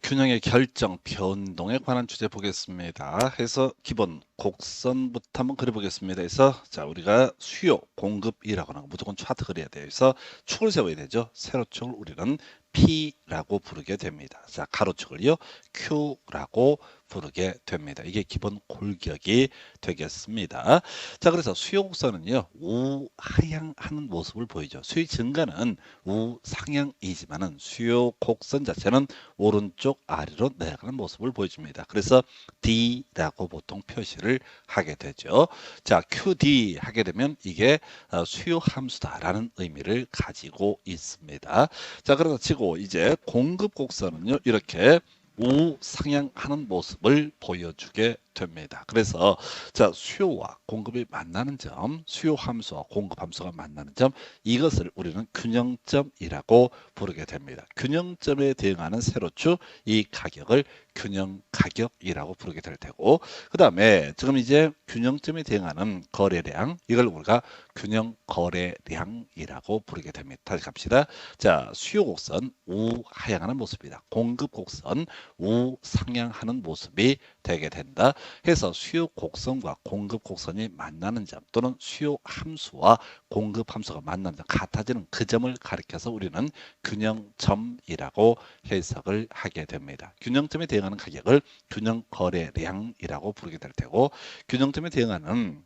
균형의 결정, 변동에 관한 주제 보겠습니다. 해서 기본 곡선부터 한번 그려보겠습니다. 해서 자 우리가 수요, 공급이라고 하는 거 무조건 차트 그려야 돼요. 그래서 축을 세워야 되죠. 세로축을 우리는 P라고 부르게 됩니다. 자 가로축을요 Q라고 부르게 됩니다. 이게 기본 골격이 되겠습니다. 자 그래서 수요 곡선은요 우하향하는 모습을 보이죠. 수요 증가는 우상향이지만은 수요 곡선 자체는 오른쪽 아래로 내려가는 모습을 보여줍니다. 그래서 D라고 보통 표시를 하게 되죠. 자, QD 하게 되면 이게 수요 함수다라는 의미를 가지고 있습니다. 자, 그래서 치고 이제 공급 곡선은요, 이렇게 우상향하는 모습을 보여주게 됩니다. 그래서 자 수요와 공급이 만나는 점, 수요 함수와 공급 함수가 만나는 점, 이것을 우리는 균형점이라고 부르게 됩니다. 균형점에 대응하는 세로축, 이 가격을 균형 가격이라고 부르게 될 테고, 그 다음에 지금 이제 균형점에 대응하는 거래량, 이걸 우리가 균형 거래량이라고 부르게 됩니다. 다시 갑시다. 자 수요 곡선 우하향하는 모습이다. 공급 곡선 우상향하는 모습이 되게 된다. 해서 수요 곡선과 공급 곡선이 만나는 점, 또는 수요 함수와 공급 함수가 만나는 점, 같아지는 그 점을 가리켜서 우리는 균형점이라고 해석을 하게 됩니다. 균형점에 대응하는 가격을 균형 거래량이라고 부르게 될 테고, 균형점에 대응하는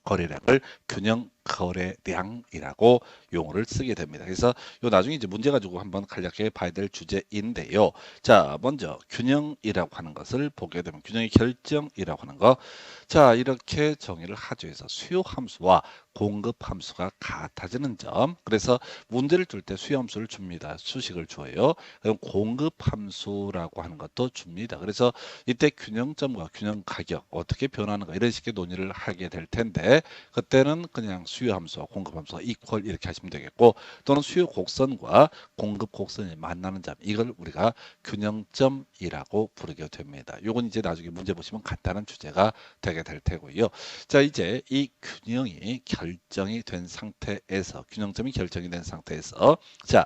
거래량을 균형 거래량이라고 용어를 쓰게 됩니다. 그래서 요 나중에 이제 문제 가지고 한번 간략하게 봐야 될 주제인데요. 자, 먼저 균형이라고 하는 것을 보게 되면 균형의 결정이라고 하는 거. 자, 이렇게 정의를 하죠. 그래서 수요 함수와 공급 함수가 같아지는 점. 그래서 문제를 줄 때 수요 함수를 줍니다. 수식을 줘요. 그럼 공급 함수라고 하는 것도 줍니다. 그래서 이때 균형점과 균형 가격 어떻게 변하는가 이런 식의 논의를 하게 될 텐데, 그때는 그냥 수요 함수와 공급 함수가 이퀄 이렇게 하시면 되겠고, 또는 수요 곡선과 공급 곡선이 만나는 점, 이걸 우리가 균형점이라고 부르게 됩니다. 요건 이제 나중에 문제 보시면 간단한 주제가 되게 될 테고요. 자 이제 이 균형이 결정이 된 상태에서, 균형점이 결정이 된 상태에서 자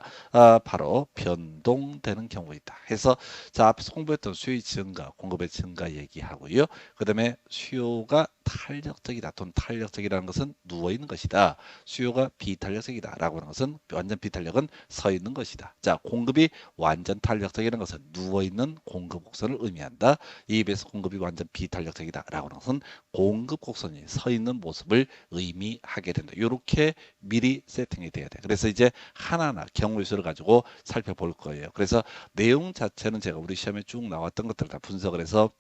바로 변동되는 경우가 있다 해서, 자 앞에서 공부했던 수요의 증가, 공급의 증가 얘기하고요. 그 다음에 수요가 탄력적이다, 돈 탄력적이라는 것은 누워 있는 것이다. 수요가 비탄력적이다 라고 하는 것은, 완전 비탄력은 서 있는 것이다. 자 공급이 완전 탄력적이라는 것은 누워 있는 공급 곡선을 의미한다. 이에 비해서 공급이 완전 비탄력적이다 라고 하는 것은 공급 곡선이 서 있는 모습을 의미하게 된다. 이렇게 미리 세팅이 돼야 돼. 그래서 이제 하나하나 경우의 수를 가지고 살펴볼 거예요. 그래서 내용 자체는 제가 우리 시험에 쭉 나왔던 것들을 다 분석을 해서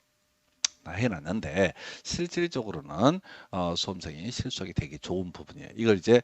해놨는데, 실질적으로는 수험생이 실수하기 되게 좋은 부분이에요. 이걸 이제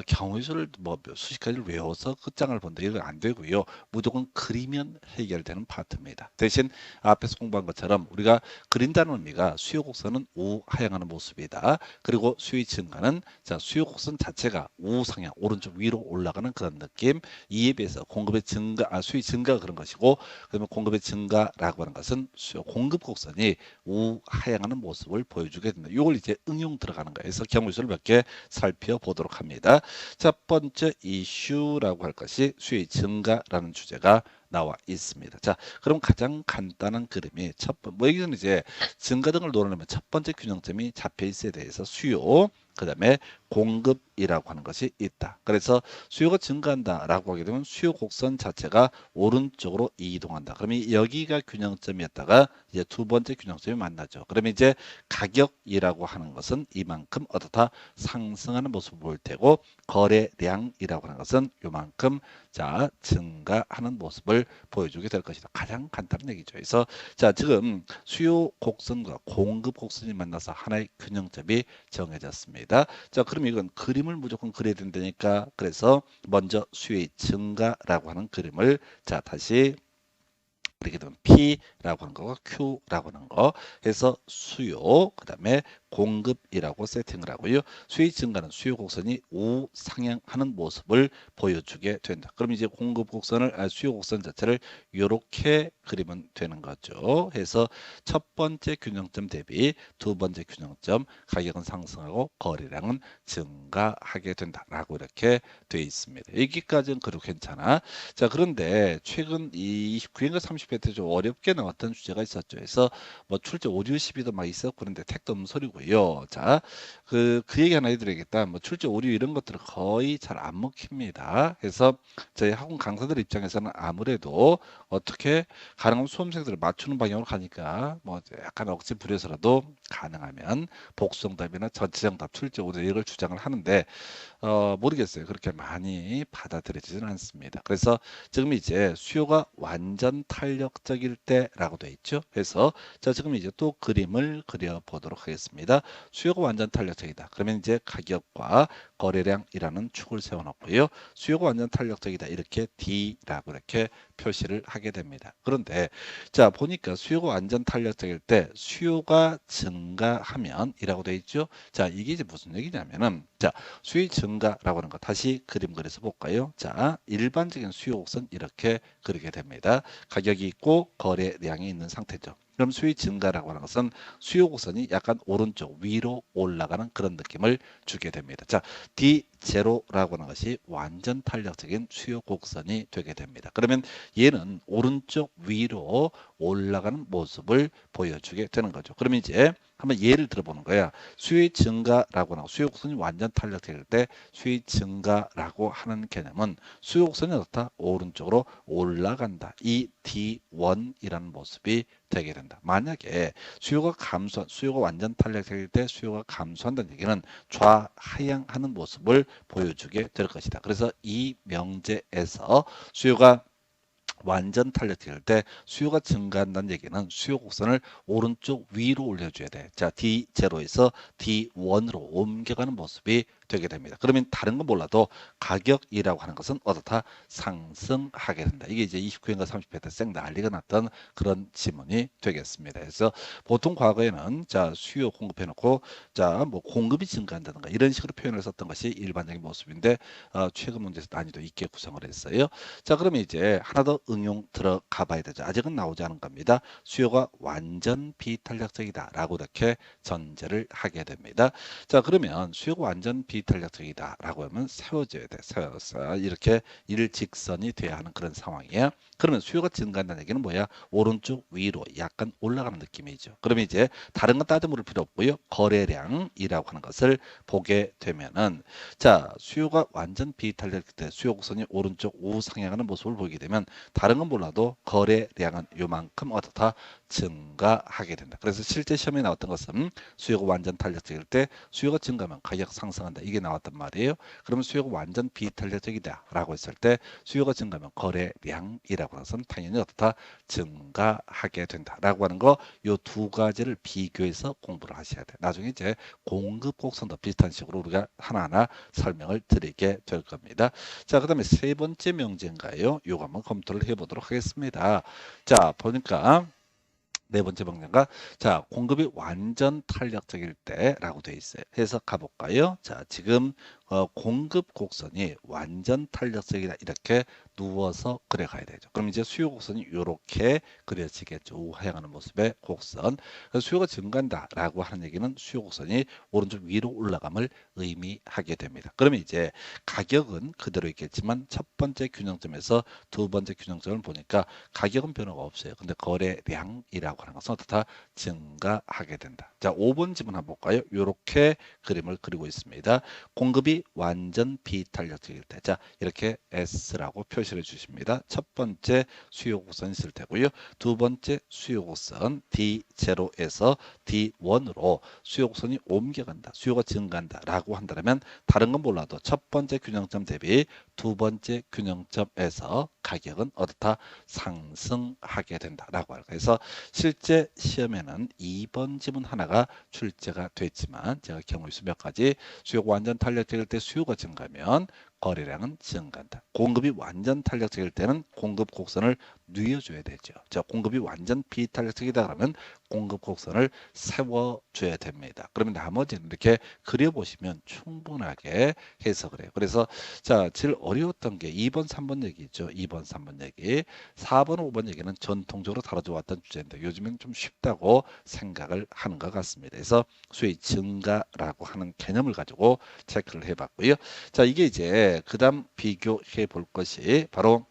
경우의 수를 뭐 수십 가지를 외워서 끝장을 본다, 이건 안 되고요. 무조건 그리면 해결되는 파트입니다. 대신 앞에서 공부한 것처럼 우리가 그린다는 의미가 수요 곡선은 우하향하는 모습이다. 그리고 수요 증가는 자 수요 곡선 자체가 우상향, 오른쪽 위로 올라가는 그런 느낌. 이에 비해서 공급의 증가, 수요 증가가 그런 것이고, 그러면 공급의 증가라고 하는 것은 공급 곡선이 우하향하는 모습을 보여주게 된다. 이걸 이제 응용 들어가는 거예요. 그래서 경우수를 몇 개 살펴보도록 합니다. 첫 번째 이슈라고 할 것이 수요의 증가라는 주제가 나와 있습니다. 자, 그럼 가장 간단한 그림이 뭐 여기서는 이제 증가 등을 논하려면 첫 번째 균형점이 잡혀 있어야 돼서 수요, 그 다음에 공급이라고 하는 것이 있다. 그래서 수요가 증가한다라고 하게 되면 수요 곡선 자체가 오른쪽으로 이동한다. 그러면 여기가 균형점이었다가 이제 두 번째 균형점이 만나죠. 그러면 이제 가격이라고 하는 것은 이만큼 어떻다 상승하는 모습을 볼 테고, 거래량이라고 하는 것은 요만큼 자 증가하는 모습을 보여주게 될 것이다. 가장 간단한 얘기죠. 그래서 자 지금 수요 곡선과 공급 곡선이 만나서 하나의 균형점이 정해졌습니다. 자 그럼 이건 그림을 무조건 그려야 된다니까, 그래서 먼저 수요의 증가라고 하는 그림을 자 다시 이렇게 되면 P라고 하는 거고 Q라고 하는 거 해서 수요, 그 다음에 공급이라고 세팅을 하고요. 수요 증가는 수요 곡선이 우상향하는 모습을 보여주게 된다. 그럼 이제 공급 곡선을 수요 곡선 자체를 이렇게 그리면 되는 거죠. 해서 첫 번째 균형점 대비 두 번째 균형점 가격은 상승하고 거래량은 증가하게 된다라고 이렇게 돼 있습니다. 여기까지는 그래도 괜찮아. 자, 그런데 최근 이 29일과 30회 때 좀 어렵게 나왔던 주제가 있었죠. 그래서 뭐 출제 오류 시비도 막 있었고 그런데 택도 없는 소리고요. 자, 그 얘기 하나 해드리겠다. 뭐 출제 오류 이런 것들은 거의 잘 안 먹힙니다. 그래서 저희 학원 강사들 입장에서는 아무래도 어떻게 가능하면 수험생들을 맞추는 방향으로 가니까 뭐 약간 억지 부려서라도 가능하면 복수정답이나 전치정답 출제 오류 이걸 주장을 하는데 모르겠어요. 그렇게 많이 받아들여지지는 않습니다. 그래서 지금 이제 수요가 완전 탄력적일 때라고 되어 있죠. 그래서 자, 지금 이제 또 그림을 그려보도록 하겠습니다. 수요가 완전 탄력적이다. 그러면 이제 가격과 거래량이라는 축을 세워놓고요. 수요가 완전 탄력적이다. 이렇게 D라고 이렇게 표시를 하게 됩니다. 그런데 자, 보니까 수요가 완전 탄력적일 때 수요가 증가하면 이라고 되어 있죠. 자, 이게 이제 무슨 얘기냐면은 자, 수요 증가라고 하는 거 다시 그림 그려서 볼까요? 자, 일반적인 수요 곡선 이렇게 그리게 됩니다. 가격이 있고 거래량이 있는 상태죠. 그럼 수요 증가라고 하는 것은 수요 곡선이 약간 오른쪽 위로 올라가는 그런 느낌을 주게 됩니다. 자, D0라고 하는 것이 완전 탄력적인 수요 곡선이 되게 됩니다. 그러면 얘는 오른쪽 위로 올라가는 모습을 보여주게 되는 거죠. 그러면 이제 한번 예를 들어보는 거야. 수요 증가라고 하는 수요 곡선이 완전 탄력될 때 수요 증가라고 하는 개념은 수요 곡선이 어떻다? 오른쪽으로 올라간다. 이 D1이라는 모습이 되게 된다. 만약에 수요가 완전 탄력될 때 수요가 감소한다는 얘기는 좌하향하는 모습을 보여주게 될 것이다. 그래서 이 명제에서 수요가 완전 탄력될 때 수요가 증가한다는 얘기는 수요 곡선을 오른쪽 위로 올려줘야 돼. 자, D0에서 D1으로 옮겨가는 모습이 되게 됩니다. 그러면 다른 건 몰라도 가격이라고 하는 것은 어떻다? 상승하게 된다. 이게 이제 29회인가 30회 때 쌩 난리가 났던 그런 지문이 되겠습니다. 그래서 보통 과거에는 자, 수요 공급해놓고 자, 뭐 공급이 증가한다든가 이런 식으로 표현을 썼던 것이 일반적인 모습인데 최근 문제에서 난이도 있게 구성을 했어요. 자, 그러면 이제 하나 더 응용 들어가 봐야 되죠. 아직은 나오지 않은 겁니다. 수요가 완전 비탄력적이다 라고 이렇게 전제를 하게 됩니다. 자, 그러면 수요가 완전 비탄력적이다 라고 하면 세워져야 돼. 세워서 이렇게 일직선이 돼야 하는 그런 상황이에요. 그러면 수요가 증가한다는 얘기는 뭐야? 오른쪽 위로 약간 올라가는 느낌이죠. 그러면 이제 다른 건 따져 물을 필요 없고요. 거래량이라고 하는 것을 보게 되면은 자, 수요가 완전 비탄력일 때 수요 곡선이 오른쪽 우상향하는 모습을 보이게 되면 다른 건 몰라도 거래량은 요만큼 어떻다? 증가하게 된다. 그래서 실제 시험에 나왔던 것은 수요가 완전 탄력적일 때 수요가 증가하면 가격 상승한다. 이게 나왔단 말이에요. 그러면 수요가 완전 비탄력적이다 라고 했을 때 수요가 증가하면 거래량이라고 하는 것은 당연히 어떻다? 증가하게 된다라고 하는 거 요 두 가지를 비교해서 공부를 하셔야 돼. 나중에 이제 공급 곡선도 비슷한 식으로 우리가 하나하나 설명을 드리게 될 겁니다. 자, 그다음에 세 번째 명제인가요? 요거 한번 검토를 해보도록 하겠습니다. 자, 보니까 네 번째 명제가 자, 공급이 완전 탄력적일 때라고 돼 있어요. 해서 가볼까요? 자, 지금 공급 곡선이 완전 탄력적이다 이렇게 누워서 그려가야 되죠. 그럼 이제 수요 곡선이 이렇게 그려지겠죠. 우하향하는 모습의 곡선. 그래서 수요가 증가한다라고 하는 얘기는 수요 곡선이 오른쪽 위로 올라감을 의미하게 됩니다. 그러면 이제 가격은 그대로 있겠지만 첫 번째 균형점에서 두 번째 균형점을 보니까 가격은 변화가 없어요. 근데 거래량이라고 하는 것은 어떻다? 증가하게 된다. 자, 5번 지문 한번 볼까요? 이렇게 그림을 그리고 있습니다. 공급이 완전 비탄력적일 때. 자, 이렇게 S라고 표시를 주십니다. 첫 번째 수요 곡선이 있을 테고요. 두 번째 수요 곡선 D0에서 D1으로 수요 곡선이 옮겨간다. 수요가 증가한다. 라고 한다면 다른 건 몰라도 첫 번째 균형점 대비 두 번째 균형점에서 가격은 어떻다? 상승하게 된다라고 할까. 그래서 실제 시험에는 2번 지문 하나가 출제가 됐지만 제가 경우 수 몇 가지 수요가 완전 탄력적일 때 수요가 증가하면 거래량은 증가한다. 공급이 완전 탄력적일 때는 공급 곡선을 뉘어줘야 되죠. 자, 공급이 완전 비탄력적이다 그러면 공급 곡선을 세워줘야 됩니다. 그러면 나머지는 이렇게 그려보시면 충분하게 해석을 해요. 그래서 자, 제일 어려웠던 게 2번, 3번 얘기죠. 2번, 3번 얘기. 4번, 5번 얘기는 전통적으로 다뤄져 왔던 주제인데 요즘엔 좀 쉽다고 생각을 하는 것 같습니다. 그래서 수의 증가라고 하는 개념을 가지고 체크를 해봤고요. 자, 이게 이제 그 다음 비교해 볼 것이 바로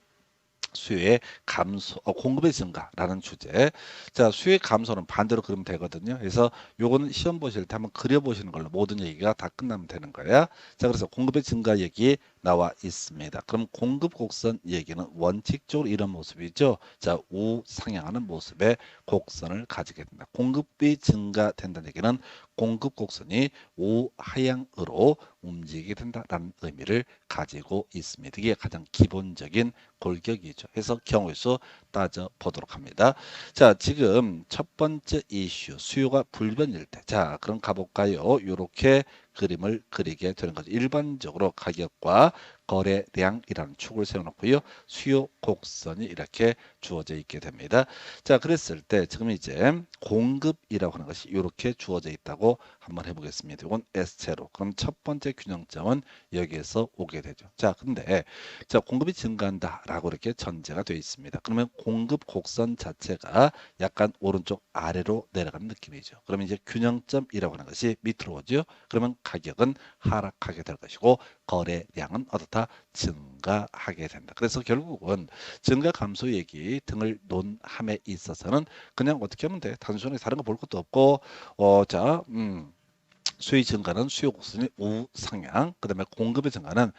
수요의 감소, 공급의 증가라는 주제. 자, 수요의 감소는 반대로 그리면 되거든요. 그래서 요거는 시험 보실 때 한번 그려보시는 걸로 모든 얘기가 다 끝나면 되는 거야. 자, 그래서 공급의 증가 얘기 나와 있습니다. 그럼 공급 곡선 얘기는 원칙적으로 이런 모습이죠. 자, 우상향하는 모습의 곡선을 가지게 된다. 공급이 증가된다는 얘기는 공급 곡선이 우하향으로 움직이게 된다라는 의미를 가지고 있습니다. 이게 가장 기본적인 골격이죠. 해서 경우의 수 따져 보도록 합니다. 자, 지금 첫 번째 이슈 수요가 불변일 때. 자, 그럼 가볼까요? 이렇게 그림을 그리게 되는 거죠. 일반적으로 가격과 거래량이라는 축을 세워놓고요. 수요 곡선이 이렇게 주어져 있게 됩니다. 자, 그랬을 때 지금 이제 공급이라고 하는 것이 이렇게 주어져 있다고 한번 해보겠습니다. 이건 S제로. 그럼 첫 번째 균형점은 여기에서 오게 되죠. 자, 근데 자, 공급이 증가한다라고 이렇게 전제가 되어 있습니다. 그러면 공급 곡선 자체가 약간 오른쪽 아래로 내려가는 느낌이죠. 그러면 이제 균형점이라고 하는 것이 밑으로 오죠. 그러면 가격은 하락하게 될 것이고 거래량은 어떻다? 증가하게 된다. 그래서 결국은 증가 감소 얘기 등을 논함에 있어서는 그냥 어떻게 하면 돼? 단순히 다른 거 볼 것도 없고 자, 수요 증가는 수요 곡선이 우상향, 그 다음에 공급의 증가는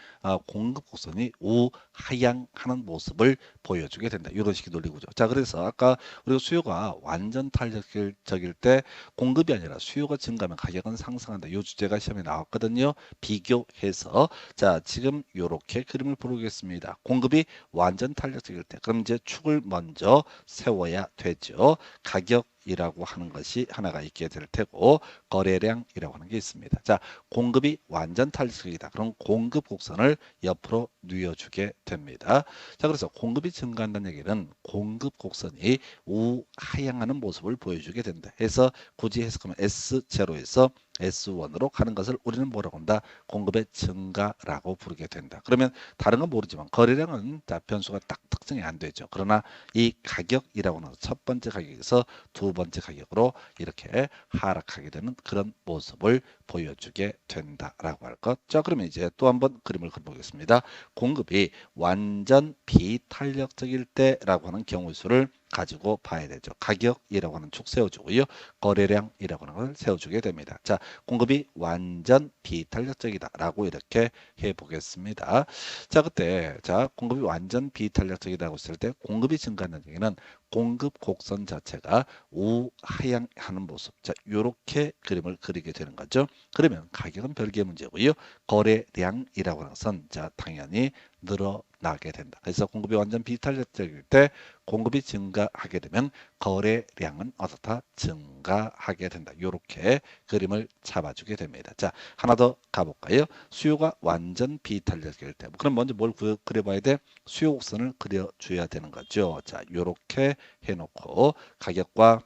공급 곡선이 우하향하는 모습을 보여주게 된다. 이런 식의 논리구조. 자, 그래서 아까 우리가 수요가 완전 탄력적일 때 공급이 아니라 수요가 증가하면 가격은 상승한다. 이 주제가 시험에 나왔거든요. 비교해서 자, 지금 이렇게 그림을 보겠습니다. 공급이 완전 탄력적일 때 그럼 이제 축을 먼저 세워야 되죠. 가격이라고 하는 것이 하나가 있게 될 테고 거래량이라고 하는 게 있습니다. 자, 공급이 완전 탄력적이다. 그럼 공급 곡선을 옆으로 뉘어주게 됩니다. 자, 그래서 공급이 증가한다는 얘기는 공급 곡선이 우하향하는 모습을 보여주게 된다. 해서 굳이 해석하면 S0에서 S1으로 가는 것을 우리는 뭐라고 한다? 공급의 증가라고 부르게 된다. 그러면 다른 건 모르지만 거래량은 변수가 딱 특정이 안 되죠. 그러나 이 가격이라고 하는 첫 번째 가격에서 두 번째 가격으로 이렇게 하락하게 되는 그런 모습을 보여주게 된다라고 할 것. 자, 그러면 이제 또 한번 그림을 그려보겠습니다. 공급이 완전 비탄력적일 때라고 하는 경우 수를 가지고 봐야 되죠. 가격이라고 하는 축 세워주고요. 거래량이라고 하는 걸 세워주게 됩니다. 자, 공급이 완전 비탄력적이다라고 이렇게 해보겠습니다. 자, 그때 자 공급이 완전 비탄력적이다고 했을 때 공급이 증가하는 얘기는 공급 곡선 자체가 우하향하는 모습. 자, 이렇게 그림을 그리게 되는 거죠. 그러면 가격은 별개의 문제고요. 거래량이라고 하는 것은 자 당연히 늘어나게 된다. 그래서 공급이 완전 비탄력적일 때 공급이 증가하게 되면 거래량은 어떻다? 증가하게 된다. 이렇게 그림을 잡아주게 됩니다. 자, 하나 더 가볼까요? 수요가 완전 비탄력적일 때. 그럼 먼저 뭘 그려봐야 돼? 수요 곡선을 그려줘야 되는 거죠. 자, 이렇게 해놓고 가격과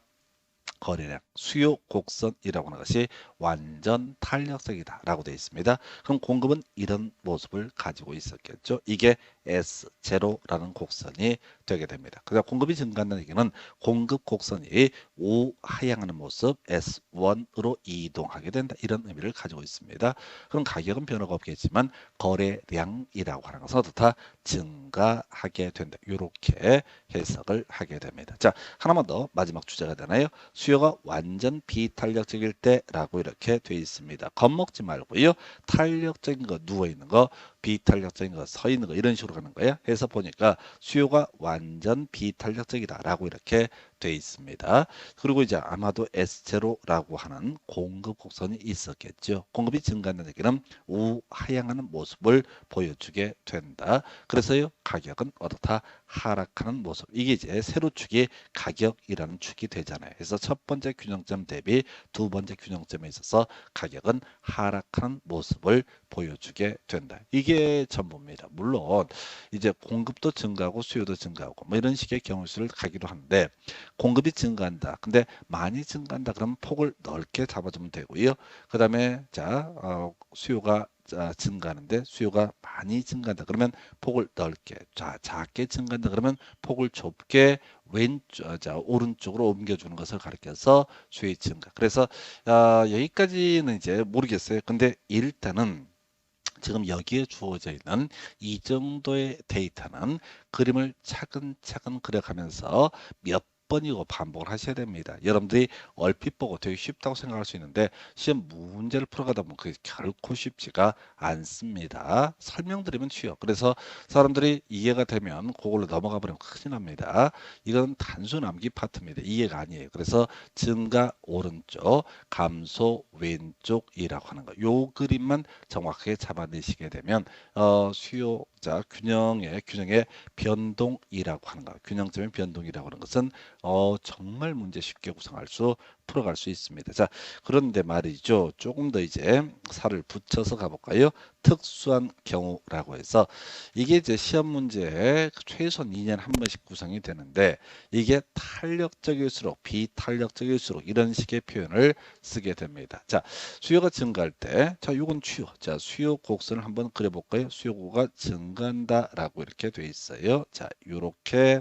거래량, 수요 곡선이라고 하는 것이 완전 탄력적이다 라고 되어 있습니다. 그럼 공급은 이런 모습을 가지고 있었겠죠. 이게 S0라는 곡선이 되게 됩니다. 그래서 공급이 증가한다는 얘기는 공급 곡선이 우하향하는 모습 S1으로 이동하게 된다. 이런 의미를 가지고 있습니다. 그럼 가격은 변화가 없겠지만 거래량이라고 하는 것은 어떻다? 증가하게 된다. 이렇게 해석을 하게 됩니다. 자, 하나만 더 마지막 주제가 되나요? 수요가 완전 비탄력적일 때라고 이렇게 되어 있습니다. 겁먹지 말고요. 탄력적인 거 누워있는 거, 비탄력적인 거 서 있는 거 이런 식으로 가는 거예요. 해서 보니까 수요가 완전 비탄력적이다라고 이렇게 되어 있습니다. 그리고 이제 아마도 S0라고 하는 공급 곡선이 있었겠죠. 공급이 증가하는 얘기는 우하향하는 모습을 보여주게 된다. 그래서요 가격은 어떻다? 하락하는 모습. 이게 이제 세로축이 가격이라는 축이 되잖아요. 그래서 첫 번째 균형점 대비 두 번째 균형점에 있어서 가격은 하락하는 모습을 보여주게 된다. 이게 이게 전부입니다. 물론 이제 공급도 증가하고 수요도 증가하고 뭐 이런 식의 경우수를 가기도 하는데 공급이 증가한다. 근데 많이 증가한다. 그러면 폭을 넓게 잡아주면 되고요. 그다음에 수요가 증가하는데 수요가 많이 증가한다. 그러면 폭을 넓게, 작게 증가한다. 그러면 폭을 좁게 오른쪽으로 옮겨주는 것을 가리켜서 수요의 증가. 그래서 여기까지는 이제 모르겠어요. 근데 일단은 지금 여기에 주어져 있는 이 정도의 데이터는 그림을 차근차근 그려가면서 몇 번이고 반복을 하셔야 됩니다. 여러분들이 얼핏 보고 되게 쉽다고 생각할 수 있는데 시험 문제를 풀어가다 보면 그게 결코 쉽지가 않습니다. 설명드리면 쉬워. 그래서 사람들이 이해가 되면 그걸로 넘어가 버리면 큰일 납니다. 이건 단순 암기 파트입니다. 이해가 아니에요. 그래서 증가 오른쪽, 감소 왼쪽이라고 하는 거. 요 그림만 정확하게 잡아내시게 되면 수요자 균형의 변동이라고 하는 거. 균형점의 변동이라고 하는 것은 정말 문제 쉽게 풀어갈 수 있습니다. 자, 그런데 말이죠. 조금 더 이제 살을 붙여서 가볼까요? 특수한 경우라고 해서 이게 이제 시험 문제에 최소한 2년에 한 번씩 구성이 되는데 이게 탄력적일수록 비탄력적일수록 이런 식의 표현을 쓰게 됩니다. 자, 수요가 증가할 때, 이건 수요. 자, 수요 곡선을 한번 그려볼까요? 수요가 증가한다라고 이렇게 돼 있어요. 자, 요렇게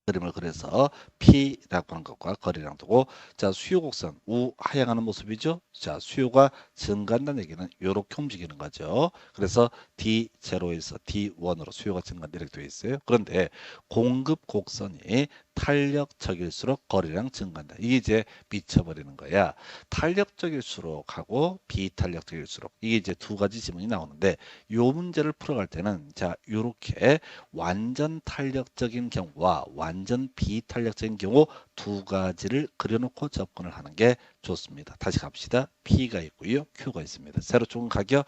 그림을 그려서 P라고 하는 것과 거리랑 두고 수요 곡선 하향하는 모습이죠. 자, 수요가 증가한다는 얘기는 이렇게 움직이는 거죠. 그래서 D0에서 D1으로 수요가 증가한다 이렇게 되어 있어요. 그런데 공급 곡선이 탄력적일수록 거리량 증가한다. 이게 이제 미쳐버리는 거야. 탄력적일수록 하고 비탄력적일수록 이게 이제 두 가지 지문이 나오는데 요 문제를 풀어갈 때는 요렇게 완전 탄력적인 경우와 완전 비탄력적인 경우 두 가지를 그려놓고 접근을 하는 게 좋습니다. 다시 갑시다. P가 있고요. Q가 있습니다. 세로축은 가격,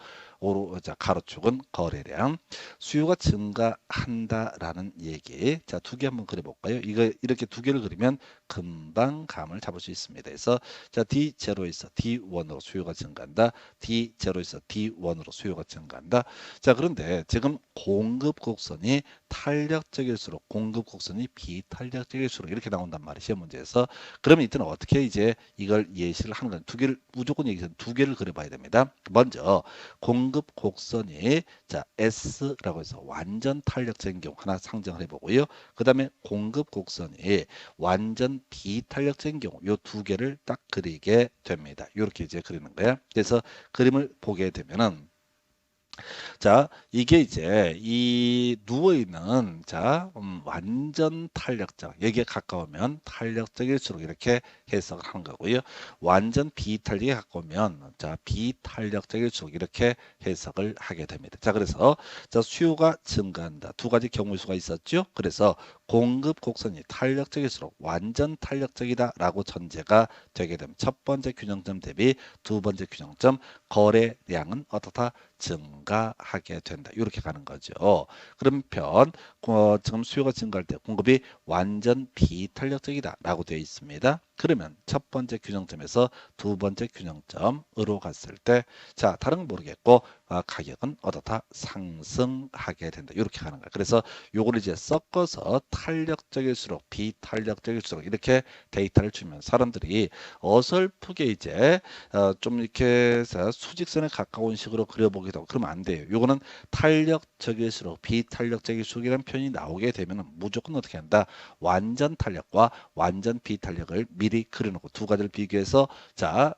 가로축은 거래량. 수요가 증가한다라는 얘기. 자, 두 개 한번 그려볼까요? 이거 이렇게 두 개를 그리면 금방 감을 잡을 수 있습니다. 그래서 D0에서 D1으로 수요가 증가한다. D0에서 D1으로 수요가 증가한다. 자, 그런데 지금 공급 곡선이 탄력적일수록 공급 곡선이 비탄력적일수록 이렇게 나온단 말이에요. 시험 문제에서. 그러면 이때는 어떻게 이제 이걸 예시를 하는 건 두 개를 무조건 얘기해서 두 개를 그려봐야 됩니다. 먼저 공급 곡선이 S라고 해서 완전 탄력적인 경우 하나 상정을 해보고요. 그 다음에 공급 곡선이 완전 비탄력적인 경우 이 두 개를 딱 그리게 됩니다. 이렇게 이제 그리는 거예요. 그래서 그림을 보게 되면은 이게 이제 이 누워있는 완전 탄력적 여기에 가까우면 탄력적일수록 이렇게 해석을 하는 거고요. 완전 비탄력에 가까우면 비탄력적일수록 이렇게 해석을 하게 됩니다. 그래서 수요가 증가한다. 두 가지 경우의 수가 있었죠. 그래서 공급 곡선이 탄력적일수록 완전 탄력적이다라고 전제가 되게 되면 첫 번째 균형점 대비 두 번째 균형점 거래량은 어떻다? 증가하게 된다. 이렇게 가는 거죠. 그러면 지금 수요가 증가할 때 공급이 완전 비탄력적이다 라고 되어 있습니다. 그러면 첫 번째 균형점에서 두 번째 균형점으로 갔을 때 다른 건 모르겠고 가격은 어떻다? 상승하게 된다. 이렇게 가는 거야. 그래서 요거를 이제 섞어서 탄력적일수록 비탄력적일수록 이렇게 데이터를 주면 사람들이 어설프게 이제 좀 이렇게 수직선에 가까운 식으로 그려보기도 하고 그러면 안 돼요. 요거는 탄력적일수록 비탄력적일수록이라는 표현이 나오게 되면 무조건 어떻게 한다? 완전 탄력과 완전 비탄력을 미리 그려놓고 두 가지를 비교해서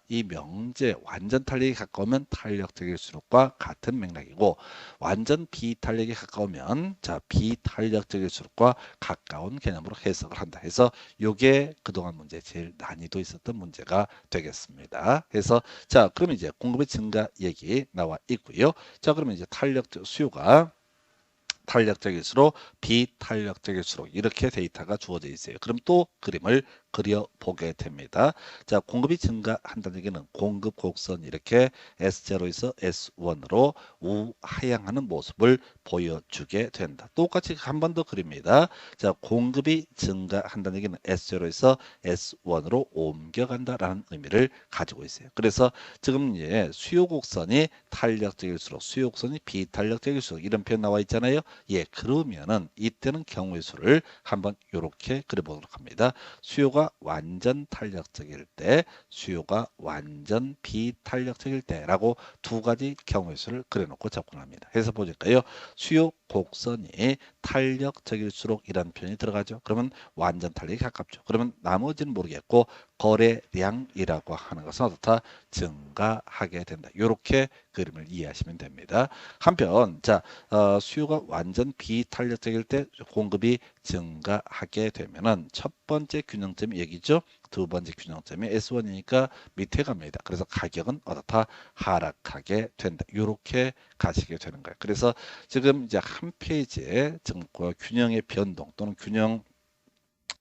이 명제 완전 탄력에 가까우면 탄력적일수록과 같은 맥락이고 완전 비탄력에 가까우면 비탄력적일수록과 가까운 개념으로 해석을 한다. 해서 요게 그동안 문제 제일 난이도 있었던 문제가 되겠습니다. 그래서 그러면 이제 공급의 증가 얘기 나와 있고요. 그러면 이제 수요가 탄력적일수록 비탄력적일수록 이렇게 데이터가 주어져 있어요. 그럼 또 그림을 그려보게 됩니다. 자, 공급이 증가한다는 얘기는 공급 곡선이 이렇게 S0에서 S1으로 우하향하는 모습을 보여주게 된다. 똑같이 한 번 더 그립니다. 자, 공급이 증가한다는 얘기는 S0에서 S1으로 옮겨간다라는 의미를 가지고 있어요. 그래서 지금 수요 곡선이 탄력적일수록 수요 곡선이 비탄력적일수록 이런 표현 나와 있잖아요. 예, 그러면은 이때는 경우의 수를 한번 이렇게 그려보도록 합니다. 수요가 완전 탄력적일 때, 수요가 완전 비탄력적일 때라고 두 가지 경우의 수를 그려놓고 접근합니다. 해서 보니까요, 수요 곡선이 탄력적일수록 이라는 표현이 들어가죠. 그러면 완전 탄력에 가깝죠. 그러면 나머지는 모르겠고 거래량이라고 하는 것은 어떻다? 증가하게 된다. 이렇게 그림을 이해하시면 됩니다. 한편 수요가 완전 비탄력적일 때 공급이 증가하게 되면은 첫 번째 균형점이 여기죠. 두 번째 균형점이 S1이니까 밑에 갑니다. 그래서 가격은 어떻다? 하락하게 된다. 이렇게 가시게 되는 거예요. 그래서 지금 이제 한 페이지에 지금 그 균형의 변동 또는 균형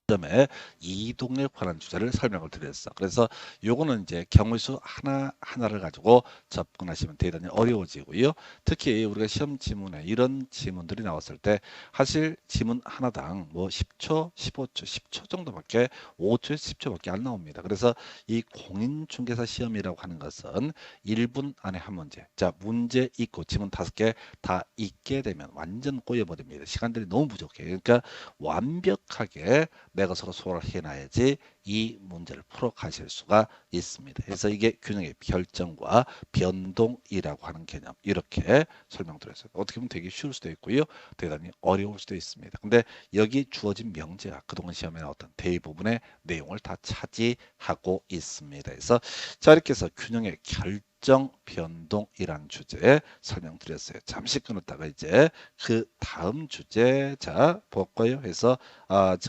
점의 이동에 관한 주제를 설명을 드렸어. 그래서 요거는 이제 경우수 하나하나를 가지고 접근하시면 대단히 어려워지고요. 특히 우리가 시험 지문에 이런 지문들이 나왔을 때 사실 지문 하나당 뭐 10초, 15초, 10초 정도밖에 5초에서 10초밖에 안 나옵니다. 그래서 이 공인중개사 시험이라고 하는 것은 1분 안에 한 문제. 자, 문제 있고 지문 5개 다 있게 되면 완전 꼬여버립니다. 시간들이 너무 부족해요. 그러니까 완벽하게 내가 서로 소화를 해놔야지 이 문제를 풀어 가실 수가 있습니다. 그래서 이게 균형의 결정과 변동이라고 하는 개념 이렇게 설명드렸어요. 어떻게 보면 되게 쉬울 수도 있고요. 대단히 어려울 수도 있습니다. 근데 여기 주어진 명제가 그동안 시험에 나왔던 대부분의 내용을 다 차지하고 있습니다. 그래서 자, 이렇게 해서 균형의 결정 변동이란 주제에 설명드렸어요. 잠시 끊었다가 이제 그 다음 주제 볼까요? 해서 지금